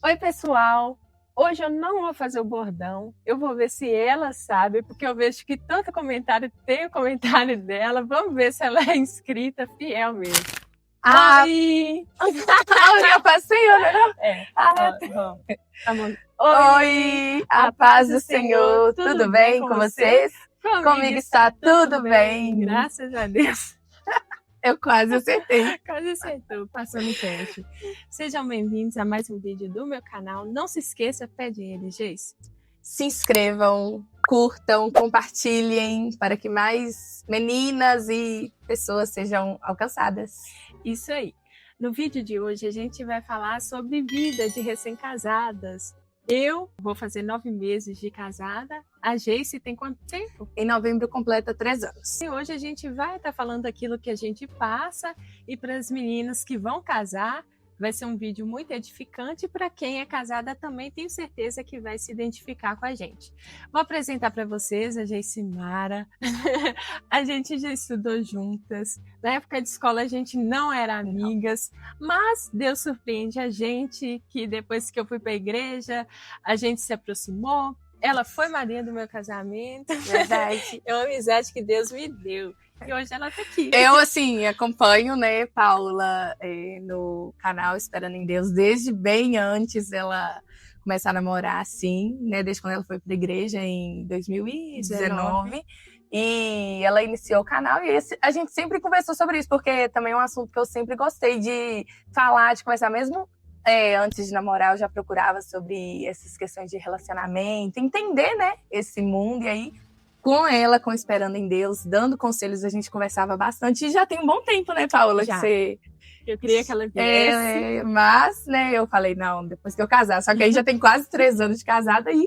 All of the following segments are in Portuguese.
Oi, pessoal! Hoje eu não vou fazer o bordão, eu vou ver se ela sabe, porque eu vejo que todo comentário tem o comentário dela. Vamos ver se ela é inscrita fiel mesmo. Oi! Eu passei, né? Tá bom. Oi, a paz do Senhor, tudo bem com vocês? Comigo está tudo bem. Graças a Deus. Eu quase acertei. Quase acertou, passou no teste. Sejam bem-vindos a mais um vídeo do meu canal. Não se esqueça, pede ele, Geis. Se inscrevam, curtam, compartilhem para que mais meninas e pessoas sejam alcançadas. Isso aí. No vídeo de hoje a gente vai falar sobre vida de recém-casadas. Eu vou fazer 9 meses de casada. A Geice tem quanto tempo? Em novembro completa 3 anos. E hoje a gente vai estar falando daquilo que a gente passa, e para as meninas que vão casar, vai ser um vídeo muito edificante. Para quem é casada também, tenho certeza que vai se identificar com a gente. Vou apresentar para vocês a Geicimara. A gente já estudou juntas. Na época de escola a gente não era amigas, mas Deus surpreende a gente, que depois que eu fui para a igreja, a gente se aproximou. Ela foi madrinha do meu casamento. Verdade. É uma amizade que Deus me deu. E hoje ela tá aqui. Eu, assim, acompanho, né, Paula, no canal Esperando em Deus, desde bem antes ela começar a namorar, assim, né, desde quando ela foi pra igreja, em 2019. E ela iniciou o canal e a gente sempre conversou sobre isso, porque também é um assunto que eu sempre gostei de falar, de conversar mesmo. Antes de namorar, eu já procurava sobre essas questões de relacionamento, entender, né, esse mundo. E aí, com ela, com Esperando em Deus, dando conselhos, a gente conversava bastante. E já tem um bom tempo, né, Paula? Já. Que você... Eu queria que ela viesse. Mas, né, eu falei, não, depois que eu casar. Só que aí já tem quase 3 anos de casada e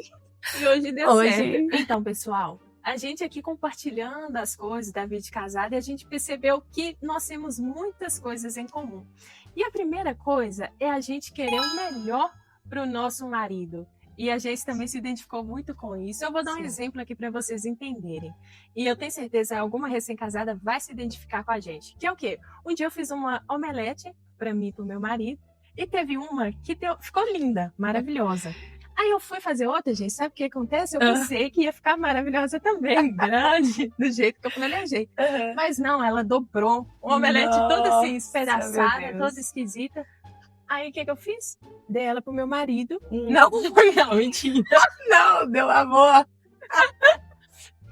hoje deu certo. Então, pessoal, a gente aqui compartilhando as coisas da vida de casada, e a gente percebeu que nós temos muitas coisas em comum. E a primeira coisa é a gente querer o melhor para o nosso marido. E a gente também se identificou muito com isso. Eu vou dar um exemplo aqui para vocês entenderem. E eu tenho certeza que alguma recém-casada vai se identificar com a gente. Que é o quê? Um dia eu fiz uma omelete para mim e para o meu marido. E teve uma que ficou linda, maravilhosa. Aí eu fui fazer outra, gente. Sabe o que acontece? Eu pensei que ia ficar maravilhosa também. Grande, do jeito que eu planejei. Mas não, ela dobrou. Uma omelete toda assim, espedaçada, toda esquisita. Aí o que eu fiz? Dei ela pro meu marido. Não, mentira. Não, deu amor.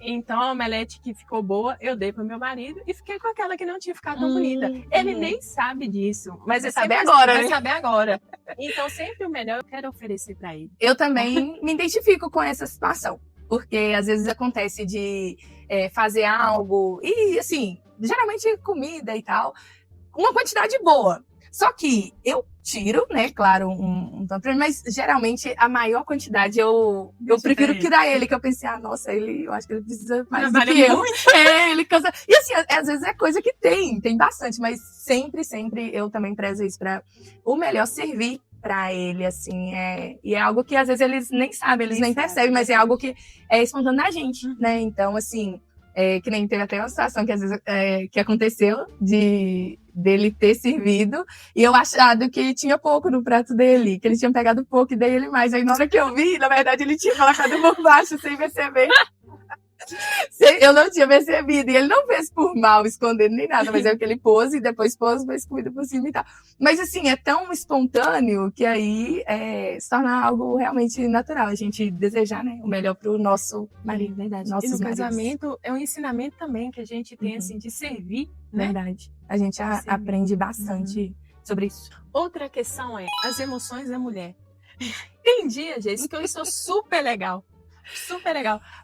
Então a omelete que ficou boa, eu dei pro meu marido e fiquei com aquela que não tinha ficado tão bonita. Ele nem sabe disso, mas vai saber agora, vai saber agora. Então sempre o melhor eu quero oferecer para ele. Eu também me identifico com essa situação, porque às vezes acontece de fazer algo e assim, geralmente comida e tal, uma quantidade boa. Só que eu tiro, né, claro, um tanto, mas geralmente a maior quantidade eu prefiro que dar ele, que eu pensei, nossa, eu acho que ele precisa mais do que eu. Ele cansa. E assim, às vezes é coisa que tem bastante, mas sempre eu também prezo isso para o melhor servir para ele, assim, e é algo que às vezes eles nem sabem, eles nem percebem, mas é algo que é espontâneo da gente, né? Então, assim, que nem teve até uma situação que às vezes que aconteceu dele ter servido e eu achado que tinha pouco no prato dele, que ele tinha pegado pouco e dei ele mais. Aí na hora que eu vi, na verdade ele tinha colocado um pouco baixo sem perceber. Eu não tinha percebido, e ele não fez por mal, escondendo nem nada, mas é que ele pôs e depois pôs mais comida por cima e tal. Mas assim, é tão espontâneo que aí se torna algo realmente natural, a gente desejar, né, o melhor pro nosso marido, verdade. Nossos e no maridos. casamento é um ensinamento também que a gente tem, assim, de servir, né? Verdade. A gente aprende bastante sobre isso. Outra questão é as emoções da mulher. Tem dia, gente, que eu estou super legal,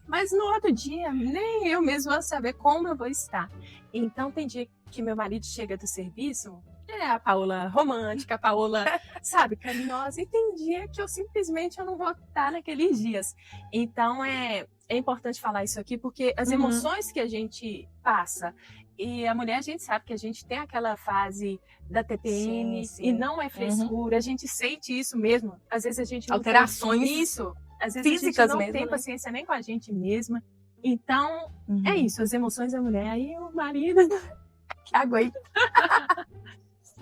mas no outro dia nem eu mesma vou saber como eu vou estar. Então tem dia que meu marido chega do serviço, a Paola romântica, a Paola, sabe, carinhosa, e tem dia que eu simplesmente não vou estar naqueles dias. Então é importante falar isso aqui, porque as emoções que a gente passa, e a mulher, a gente sabe que a gente tem aquela fase da TPM, sim. E não é frescura, a gente sente isso mesmo. Às vezes a gente não alterações tem isso, às vezes físicas a gente não mesmo, tem né? paciência nem com a gente mesma. Então, é isso, as emoções da mulher. Aí o marido que aguenta.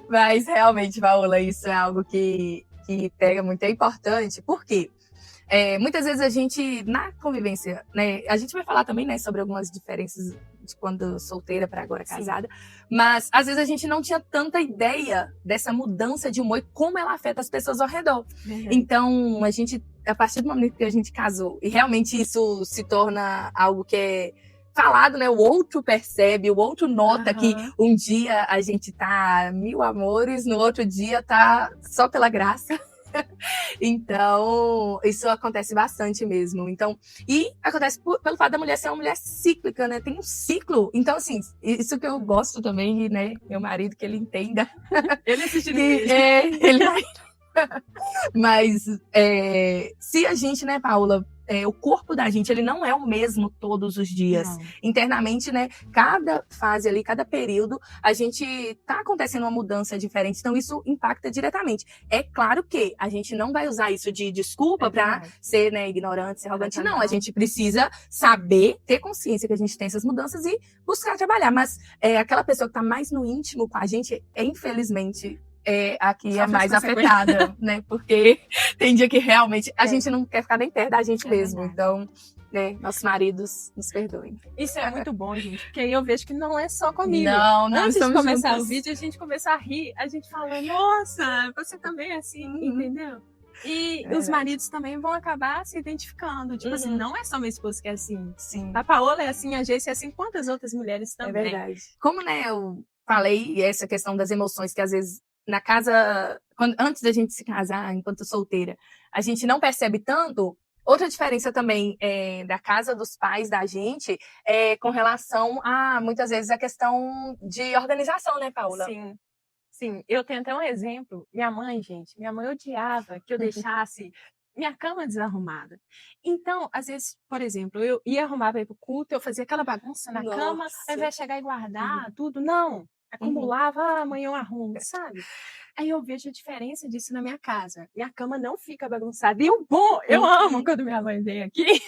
Mas realmente, Paola, isso é algo que que pega muito, é importante, por quê? Muitas vezes a gente, na convivência, né, a gente vai falar também, né, sobre algumas diferenças de quando solteira para agora casada, mas às vezes a gente não tinha tanta ideia dessa mudança de humor e como ela afeta as pessoas ao redor. Então, a gente, a partir do momento que a gente casou, e realmente isso se torna algo que é falado, né, o outro percebe, o outro nota que um dia a gente tá mil amores, no outro dia tá só pela graça. Então, isso acontece bastante mesmo. Então, e acontece pelo fato da mulher ser uma mulher cíclica, né? Tem um ciclo. Então, assim, isso que eu gosto também, né? Meu marido, que ele entenda. Ele assiste ele Mas se a gente, né, Paula, o corpo da gente, ele não é o mesmo todos os dias. Não. Internamente, né, cada fase ali, cada período, a gente tá acontecendo uma mudança diferente, então isso impacta diretamente. É claro que a gente não vai usar isso de desculpa para ser, né, ignorante, ser arrogante. Não, a gente precisa saber, ter consciência que a gente tem essas mudanças e buscar trabalhar. Mas aquela pessoa que tá mais no íntimo com a gente, infelizmente, aqui é mais afetada, né? Porque tem dia que realmente a gente não quer ficar nem perto da gente mesmo. Verdade. Então, né, nossos maridos nos perdoem. Isso é muito bom, gente, porque aí eu vejo que não é só comigo. Não, Antes de estamos começar juntas. o vídeo, a gente começa a rir, a gente fala, nossa, você também é assim, entendeu? E os maridos também vão acabar se identificando. Tipo assim, não é só minha esposa que é assim. Sim. A Paola é assim, a Geice é assim, quantas outras mulheres também. É verdade. Como, né, eu falei essa questão das emoções, que às vezes na casa, antes da gente se casar, enquanto solteira, a gente não percebe tanto. Outra diferença também da casa dos pais da gente é com relação a, muitas vezes, a questão de organização, né, Paula? Sim. Sim, eu tenho até um exemplo. Minha mãe odiava que eu deixasse minha cama desarrumada. Então, às vezes, por exemplo, eu ia arrumar para ir pro culto, eu fazia aquela bagunça na cama, ao invés de chegar e guardar tudo, não. Acumulava, amanhã eu arrumo, sabe? Aí eu vejo a diferença disso na minha casa. Minha cama não fica bagunçada. E o bom, eu amo quando minha mãe vem aqui.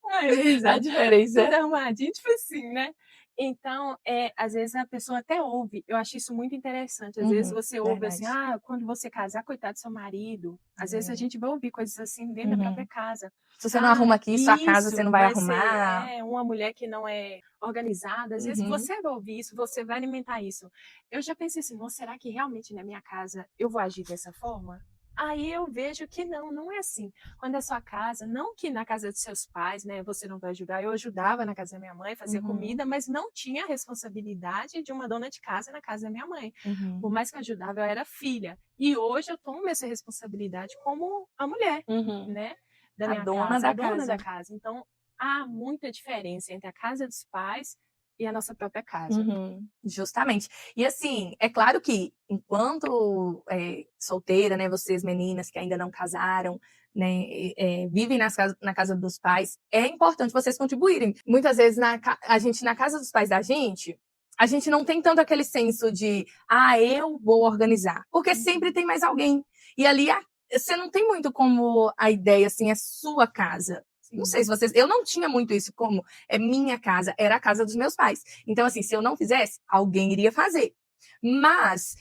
A diferença. Tudo arrumadinho, tipo assim, né? Então, às vezes a pessoa até ouve, eu acho isso muito interessante. Às vezes você ouve assim, quando você casar, coitado do seu marido. Às vezes a gente vai ouvir coisas assim dentro da própria casa. Se você não arruma aqui, sua casa você não vai arrumar. Uma mulher que não é organizada, às vezes você vai ouvir isso, você vai alimentar isso. Eu já pensei assim, será que realmente na minha casa eu vou agir dessa forma? Aí eu vejo que não é assim. Quando é sua casa, não que na casa dos seus pais, né, você não vai ajudar. Eu ajudava na casa da minha mãe, fazia comida, mas não tinha a responsabilidade de uma dona de casa na casa da minha mãe. Por mais que eu ajudava, eu era filha. E hoje eu tomo essa responsabilidade como a mulher, né, da minha casa, a dona da casa. Então, há muita diferença entre a casa dos pais e a nossa própria casa. Justamente. E assim, é claro que enquanto solteira, né, vocês meninas que ainda não casaram, né, vivem na casa dos pais, é importante vocês contribuírem. Muitas vezes a gente na casa dos pais da gente, a gente não tem tanto aquele senso de, eu vou organizar, porque sempre tem mais alguém. E ali você não tem muito como a ideia, assim, é sua casa. Não sei se vocês... Eu não tinha muito isso como minha casa, era a casa dos meus pais. Então, assim, se eu não fizesse, alguém iria fazer. Mas,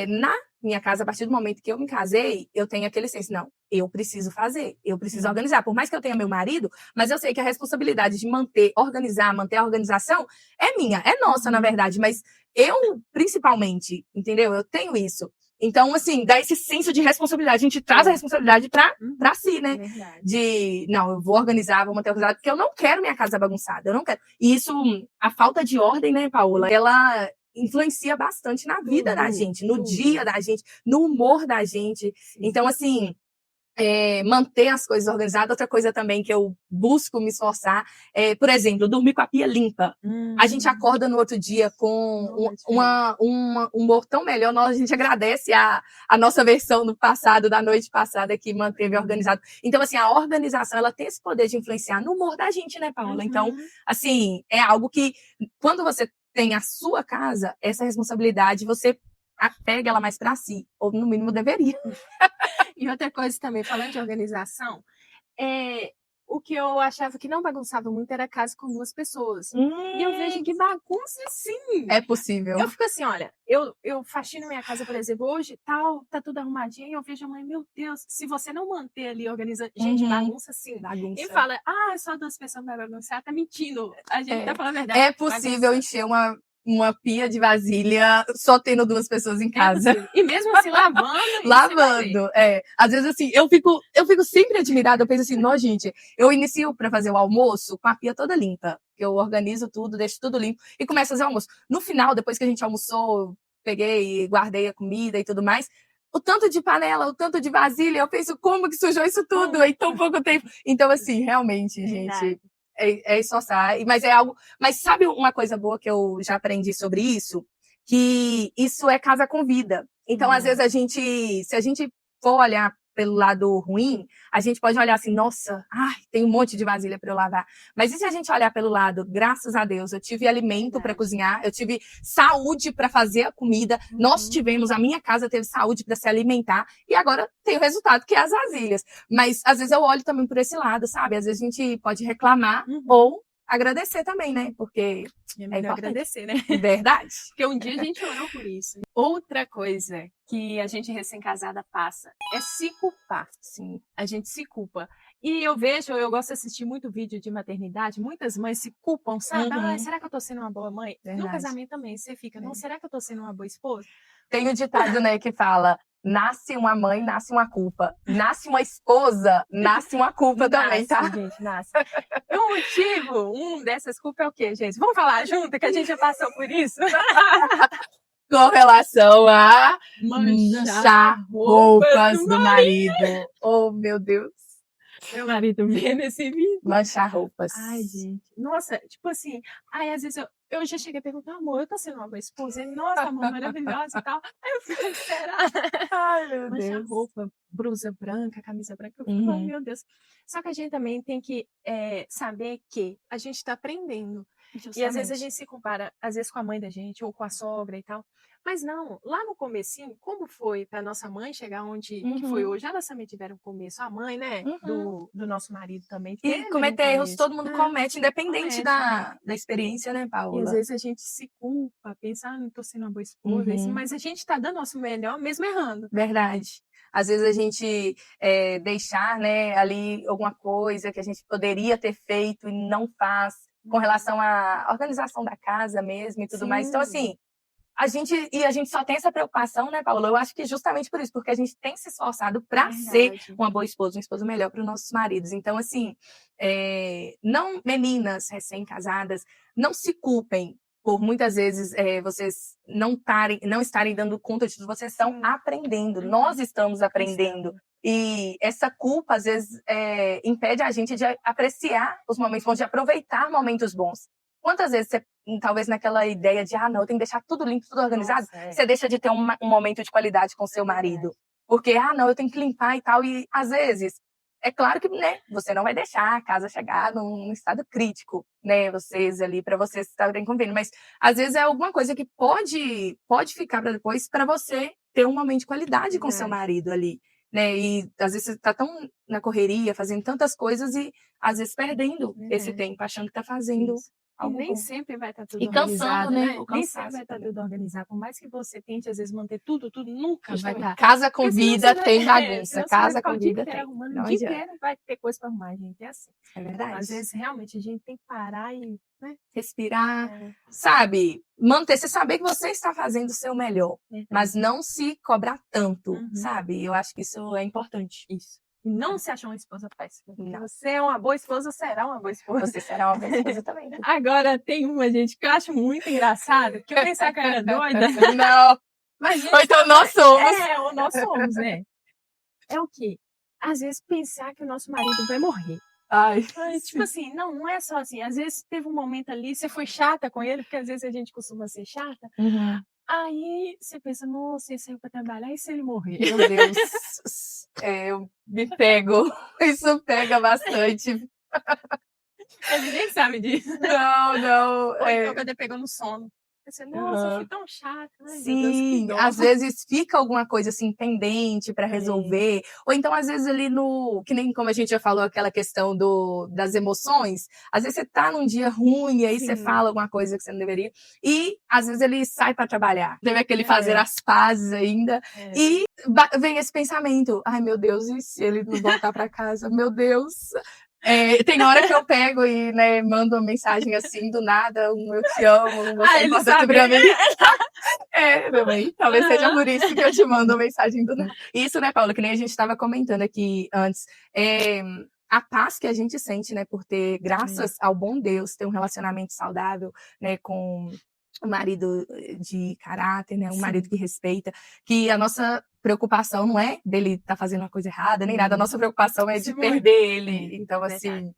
na minha casa, a partir do momento que eu me casei, eu tenho aquele senso, não, eu preciso fazer, eu preciso organizar. Por mais que eu tenha meu marido, mas eu sei que a responsabilidade de manter a organização é minha, é nossa, na verdade. Mas eu, principalmente, entendeu? Eu tenho isso. Então, assim, dá esse senso de responsabilidade. A gente traz a responsabilidade pra si, né? De, não, eu vou organizar, vou manter organizado, porque eu não quero minha casa bagunçada, eu não quero. E isso, a falta de ordem, né, Paola? Ela influencia bastante na vida da gente, no dia da gente, no humor da gente. Então, assim, manter as coisas organizadas. Outra coisa também que eu busco me esforçar por exemplo, dormir com a pia limpa. A gente acorda no outro dia com um humor tão melhor. A gente agradece a nossa versão do passado, da noite passada, que manteve organizado. Então, assim, a organização, ela tem esse poder de influenciar no humor da gente, né, Paula? Então, assim, é algo que, quando você tem a sua casa, essa responsabilidade, você pega ela mais pra si. Ou, no mínimo, deveria. E outra coisa também, falando de organização, o que eu achava que não bagunçava muito era casa com 2 pessoas. E eu vejo que bagunça sim. É possível. Eu fico assim, olha, eu faxino minha casa, por exemplo, hoje, tal, tá tudo arrumadinho, e eu vejo a mãe, meu Deus, se você não manter ali organizando, gente, bagunça sim. Bagunça. E fala, só 2 pessoas vai bagunçar, tá mentindo. A gente tá falando a verdade. É possível encher uma pia de vasilha só tendo 2 pessoas em casa. E mesmo assim, lavando. Lavando, Às vezes, assim, eu fico sempre admirada. Eu penso assim, não, gente, eu inicio para fazer o almoço com a pia toda limpa. Eu organizo tudo, deixo tudo limpo e começo a fazer o almoço. No final, depois que a gente almoçou, peguei e guardei a comida e tudo mais, o tanto de panela, o tanto de vasilha, eu penso, como que sujou isso tudo em tão pouco tempo? Então, assim, realmente, gente, é esforçar. Mas é algo. Mas sabe uma coisa boa que eu já aprendi sobre isso? Que isso é casa com vida. Então, às vezes, se a gente for olhar pelo lado ruim, a gente pode olhar assim, nossa, tem um monte de vasilha para eu lavar. Mas e se a gente olhar pelo lado, graças a Deus, eu tive alimento para cozinhar, eu tive saúde para fazer a comida, a minha casa teve saúde para se alimentar, e agora tem o resultado, que é as vasilhas. Mas, às vezes, eu olho também por esse lado, sabe? Às vezes a gente pode reclamar ou agradecer também, né? Porque é melhor agradecer, né? Verdade. Porque um dia a gente orou por isso. Outra coisa que a gente recém-casada passa é se culpar. Sim. A gente se culpa. E eu gosto de assistir muito vídeo de maternidade, muitas mães se culpam, sabe? Será que eu tô sendo uma boa mãe? Verdade. No casamento também, você fica, não, será que eu tô sendo uma boa esposa? Tem um ditado, né, que fala, nasce uma mãe, nasce uma culpa. Nasce uma esposa, nasce uma culpa também, tá? Gente, nasce. O motivo, dessas culpas é o quê, gente? Vamos falar junto, que a gente já passou por isso? Com relação a manchar roupas do marido. Oh, meu Deus. Meu marido vê nesse vídeo. Manchar roupas. Ai, gente. Nossa, tipo assim, às vezes eu já cheguei a perguntar, amor, eu tô sendo uma boa esposa? Ele, nossa, amor, maravilhosa e tal. Aí eu fico, será? Ai, meu Manchar Deus. roupa, blusa branca, camisa branca. Eu fico, ai, meu Deus. Só que a gente também tem que saber que a gente tá aprendendo. Justamente. E às vezes a gente se compara, às vezes com a mãe da gente, ou com a sogra e tal. Mas não, lá no comecinho, como foi para nossa mãe chegar onde que foi hoje? Elas também tiveram começo. A mãe, né, do nosso marido também. E cometer erros todo mundo comete, independente da experiência, né, Paula? E às vezes a gente se culpa, pensa, não tô sendo uma boa esposa, mas a gente tá dando nosso melhor mesmo errando. Verdade. Às vezes a gente deixar, né, ali alguma coisa que a gente poderia ter feito e não faz, com relação à organização da casa mesmo e tudo mais. Então, assim, a gente só tem essa preocupação, né, Paula? Eu acho que justamente por isso, porque a gente tem se esforçado para ser uma boa esposa, uma esposa melhor para os nossos maridos. Então, assim, não, meninas recém-casadas, não se culpem por muitas vezes vocês não estarem dando conta de tudo, vocês estão aprendendo, nós estamos aprendendo. E essa culpa, às vezes, impede a gente de apreciar os momentos bons, de aproveitar momentos bons. Quantas vezes você, talvez naquela ideia de, não, eu tenho que deixar tudo limpo, tudo organizado, você deixa de ter um momento de qualidade com seu marido. Porque, não, eu tenho que limpar e tal. E, às vezes, é claro que, né, você não vai deixar a casa chegar num estado crítico, né, vocês ali, para vocês estarem convivendo. Mas, às vezes, é alguma coisa que pode ficar para depois, para você ter um momento de qualidade com seu marido ali. Né? E às vezes você tá tão na correria, fazendo tantas coisas e às vezes perdendo esse tempo, achando que tá fazendo algo nem bom. sempre vai estar tudo e cansando, organizado, né? Nem sempre vai estar tudo organizado. Por mais que você tente, às vezes, manter tudo nunca vai estar. Casa com vida tem bagunça. Casa com vida tem. O dia inteiro vai ter coisa para arrumar, gente. É assim. É verdade. Às vezes, realmente, a gente tem que parar e respirar, sabe? Você saber que você está fazendo o seu melhor, mas não se cobrar tanto, sabe? Eu acho que isso é importante. Isso. E não se achar uma esposa péssima. Você é uma boa esposa, será uma boa esposa. Você será uma boa esposa também. Agora, tem uma, gente, que eu acho muito engraçado, que eu pensava que eu era doida. Não. Mas, gente, ou então nós somos. Ou nós somos, né? É o quê? Às vezes, pensar que o nosso marido vai morrer. Tipo assim, não é só assim. Às vezes teve um momento ali, você foi chata com ele, porque às vezes a gente costuma ser chata. Aí você pensa, nossa, ele saiu pra trabalhar, e se ele morrer? Meu Deus. Eu me pego. Isso pega bastante. A gente nem sabe disso. Não. Ou então quando ele pegou no sono. Você, nossa, eu fui tão chata. Ai, meu Deus, que Sim, dó. às vezes fica alguma coisa assim pendente para resolver, ou então às vezes ali no, que nem como a gente já falou aquela questão das emoções, às vezes você tá num dia ruim e aí você Sim. fala alguma coisa que você não deveria, e às vezes ele sai para trabalhar, deve aquele fazer É. as pazes ainda, É. e vem esse pensamento, ai meu Deus, e se ele não voltar para casa, meu Deus. Tem hora que eu pego e, né, mando uma mensagem assim do nada, eu te amo, você é ele importante sabe. pra mim. Também. Talvez seja por isso que eu te mando uma mensagem do nada. Isso, né, Paula, que nem a gente estava comentando aqui antes. A paz que a gente sente, né, por ter, graças ao bom Deus, ter um relacionamento saudável, né, com um marido de caráter, né, um marido que respeita, que a nossa preocupação não é dele estar fazendo uma coisa errada, nem nada, a nossa preocupação é de perder ele. Então, assim,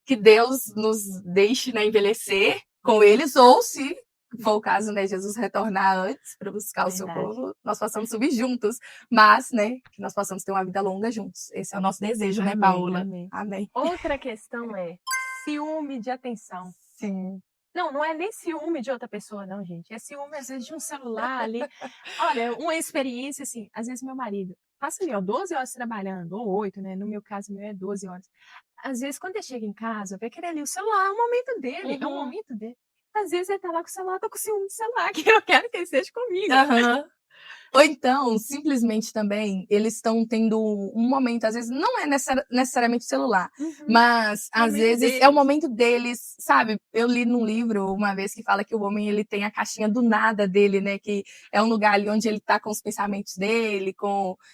que Deus nos deixe, né, envelhecer com eles, ou se for o caso, né, Jesus retornar antes para buscar o seu povo, nós possamos subir juntos, mas, né, que nós possamos ter uma vida longa juntos. Esse é o nosso desejo, né, Paula? Amém. Outra questão é ciúme de atenção. Sim. Não é nem ciúme de outra pessoa, não, gente. É ciúme, às vezes, de um celular ali. Olha, uma experiência, assim, às vezes meu marido passa ali, ó, 12 horas trabalhando, ou 8, né? No meu caso, meu é 12 horas. Às vezes, quando ele chega em casa, vai querer ali o celular, é o momento dele, é o momento dele. Às vezes ele tá lá com o celular, tô com ciúme do celular, que eu quero que ele esteja comigo. Ou então, simplesmente também, eles estão tendo um momento, às vezes não é necessariamente celular, mas às vezes é o momento deles, sabe? Eu li num livro uma vez que fala que o homem ele tem a caixinha do nada dele, né? Que é um lugar ali onde ele tá com os pensamentos dele,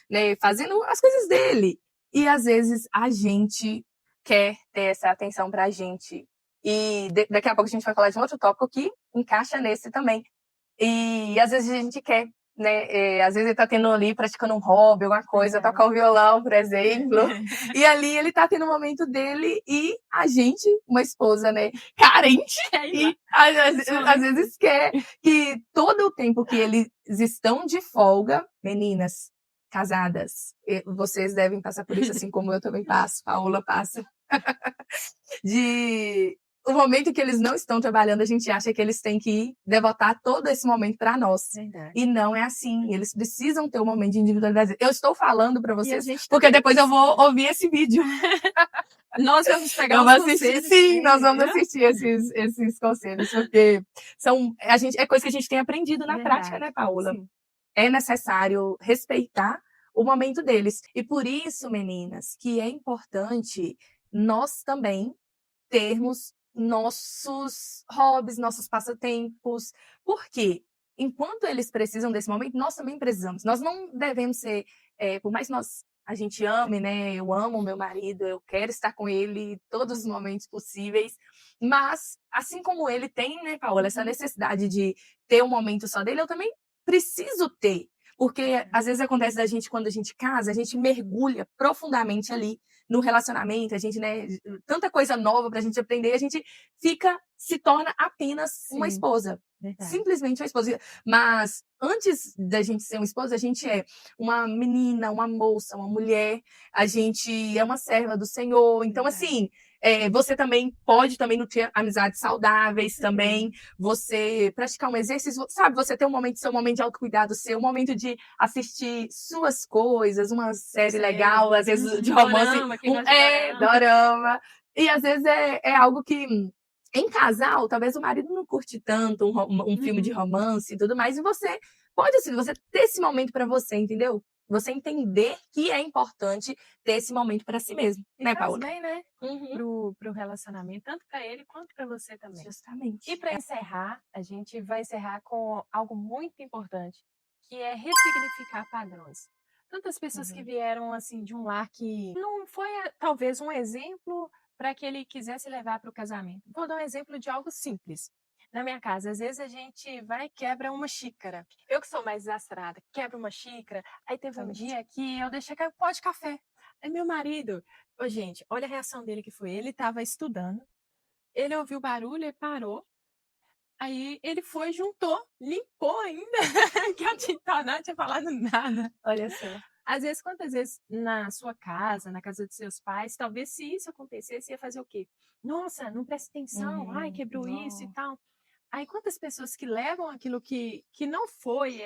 né, fazendo as coisas dele. E às vezes a gente quer ter essa atenção pra gente. E daqui a pouco a gente vai falar de um outro tópico que encaixa nesse também. E às vezes a gente quer, né? Às vezes ele tá tendo ali, praticando um hobby, alguma coisa, tocar um violão, por exemplo. E ali ele tá tendo um momento dele e a gente, uma esposa, né, carente, e às vezes quer que todo o tempo que eles estão de folga, meninas casadas, vocês devem passar por isso, assim como eu também passo, Paola passa, o momento que eles não estão trabalhando, a gente acha que eles têm que devotar todo esse momento para nós. E não é assim. Eles precisam ter um momento de individualidade. Eu estou falando para vocês, porque depois eu vou ouvir esse vídeo. Nós vamos pegar os conselhos. Sim, nós vamos assistir esses conselhos, porque é coisa que a gente tem aprendido na prática, né, Paula? Sim. É necessário respeitar o momento deles. E por isso, meninas, que é importante nós também termos nossos hobbies, nossos passatempos. Por quê? Enquanto eles precisam desse momento, nós também precisamos. Nós não devemos ser, por mais que a gente ame, né? Eu amo o meu marido, eu quero estar com ele todos os momentos possíveis. Mas, assim como ele tem, né, Paola, essa necessidade de ter um momento só dele, eu também preciso ter. Porque às vezes acontece da gente, quando a gente casa, a gente mergulha profundamente ali no relacionamento, a gente, né, tanta coisa nova pra gente aprender, a gente se torna apenas uma esposa. Simplesmente uma esposa. Mas antes da gente ser uma esposa, a gente é uma menina, uma moça, uma mulher, a gente é uma serva do Senhor. Então, assim, você também pode também nutrir amizades saudáveis também, você praticar um exercício, sabe? Você ter seu momento de autocuidado, seu momento de assistir suas coisas, uma série legal, às vezes de romance. Dorama. E às vezes é algo que em casal, talvez o marido não curte tanto um filme de romance e tudo mais, e você pode, assim, você ter esse momento para você, entendeu? Você entender que é importante ter esse momento para si mesmo, né, Paula? Bem, né? Pro relacionamento, tanto para ele quanto para você também. Justamente. E para encerrar, a gente vai encerrar com algo muito importante, que é ressignificar padrões. Tantas pessoas que vieram assim de um lar que não foi talvez um exemplo para que ele quisesse levar para o casamento. Vou dar um exemplo de algo simples. Na minha casa, às vezes a gente vai e quebra uma xícara. Eu que sou mais desastrada, quebra uma xícara. Aí teve um dia que eu deixei cair um pó de café. Aí meu marido, gente, olha a reação dele que foi. Ele estava estudando, ele ouviu o barulho, ele parou. Aí ele foi, juntou, limpou ainda, que a Tita não tinha falado nada. Olha só. Às vezes, quantas vezes na sua casa, na casa dos seus pais, talvez se isso acontecesse, ia fazer o quê? Nossa, não presta atenção, ai, quebrou isso e tal. Aí quantas pessoas que levam aquilo que não foi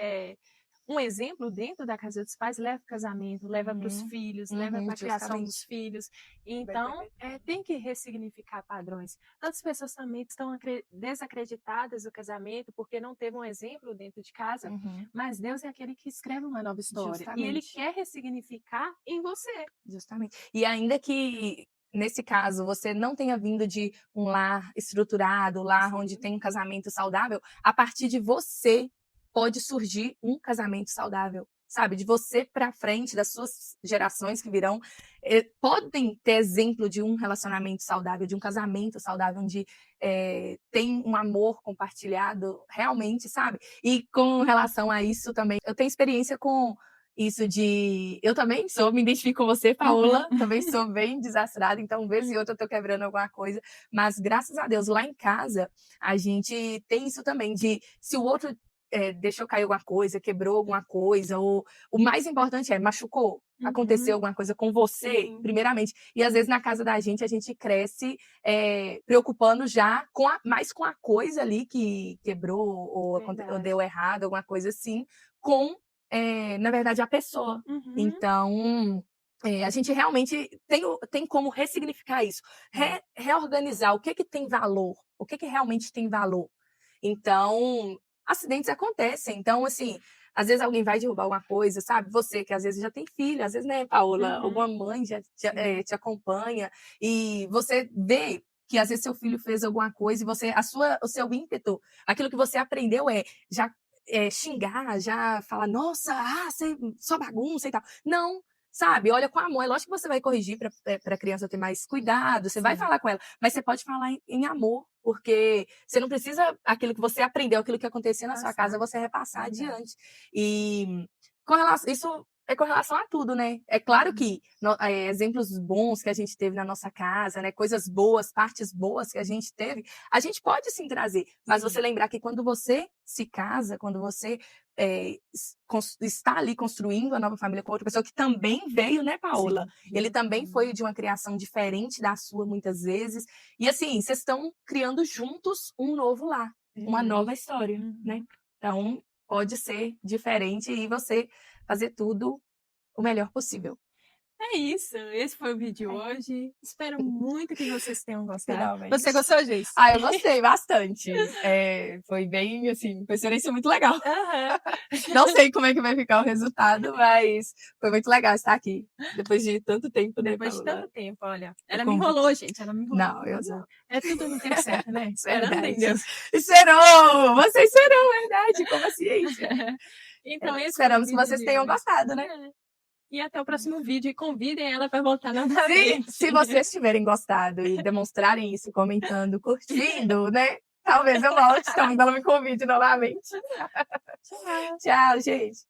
um exemplo dentro da casa dos pais, leva para o casamento, leva para os filhos, leva para a criação dos justamente. filhos. Então, tem que ressignificar padrões. Tantas pessoas também estão desacreditadas do casamento porque não teve um exemplo dentro de casa, mas Deus é aquele que escreve uma nova história. Justamente. E Ele quer ressignificar em você. Justamente. E ainda que, nesse caso, você não tenha vindo de um lar estruturado, lar onde tem um casamento saudável, a partir de você pode surgir um casamento saudável, sabe? De você para frente, das suas gerações que virão, podem ter exemplo de um relacionamento saudável, de um casamento saudável, onde tem um amor compartilhado, realmente, sabe? E com relação a isso também, eu tenho experiência com isso de... Eu também me identifico com você, Paola, também sou bem desastrada, então, vez e outra, eu tô quebrando alguma coisa, mas, graças a Deus, lá em casa, a gente tem isso também, de se o outro deixou cair alguma coisa, quebrou alguma coisa, ou o mais importante machucou, aconteceu alguma coisa com você, primeiramente. E às vezes na casa da gente a gente cresce preocupando já mais com a coisa ali que quebrou ou deu errado, alguma coisa assim, com, na verdade, a pessoa. Então, a gente realmente tem como ressignificar isso, reorganizar o que tem valor, o que realmente tem valor. Então, acidentes acontecem. Então, assim, às vezes alguém vai derrubar alguma coisa, sabe? Você que às vezes já tem filho, às vezes, né, Paola? Alguma mãe já te acompanha e você vê que às vezes seu filho fez alguma coisa e você, o seu ímpeto, aquilo que você aprendeu já xingar, já falar, nossa, você só bagunça e tal. Não. Sabe, olha com amor. É lógico que você vai corrigir para a criança ter mais cuidado, você vai falar com ela, mas você pode falar em amor, porque você não precisa aquilo que você aprendeu, aquilo que aconteceu na sua casa, você repassar adiante. E isso é com relação a tudo, né? É claro que exemplos bons que a gente teve na nossa casa, né? Coisas boas, partes boas que a gente teve, a gente pode sim trazer, mas você lembrar que quando você se casa, quando você está ali construindo a nova família com outra pessoa que também veio, né, Paola? Ele também foi de uma criação diferente da sua, muitas vezes. E assim, vocês estão criando juntos um novo lar, uma nova história, né? Então, pode ser diferente e você fazer tudo o melhor possível. É isso, esse foi o vídeo de hoje. Espero muito que vocês tenham gostado. Finalmente. Você gostou, Geis? Eu gostei bastante. Foi bem, assim, foi uma experiência muito legal. Não sei como é que vai ficar o resultado, mas foi muito legal estar aqui. Depois de tanto tempo, né, Depois de Paola? tanto tempo, olha. Ela me enrolou, gente. Ela me enrolou. Não, eu não. É tudo no tempo certo, né? Esperando em Deus. Esperou! Vocês serão, verdade, com a ciência. Então, esperamos que vocês tenham gostado, né? E até o próximo vídeo. E convidem ela para voltar novamente. Se vocês tiverem gostado e demonstrarem isso, comentando, curtindo, né? Talvez eu volte, talvez ela me convide novamente. Tchau, gente.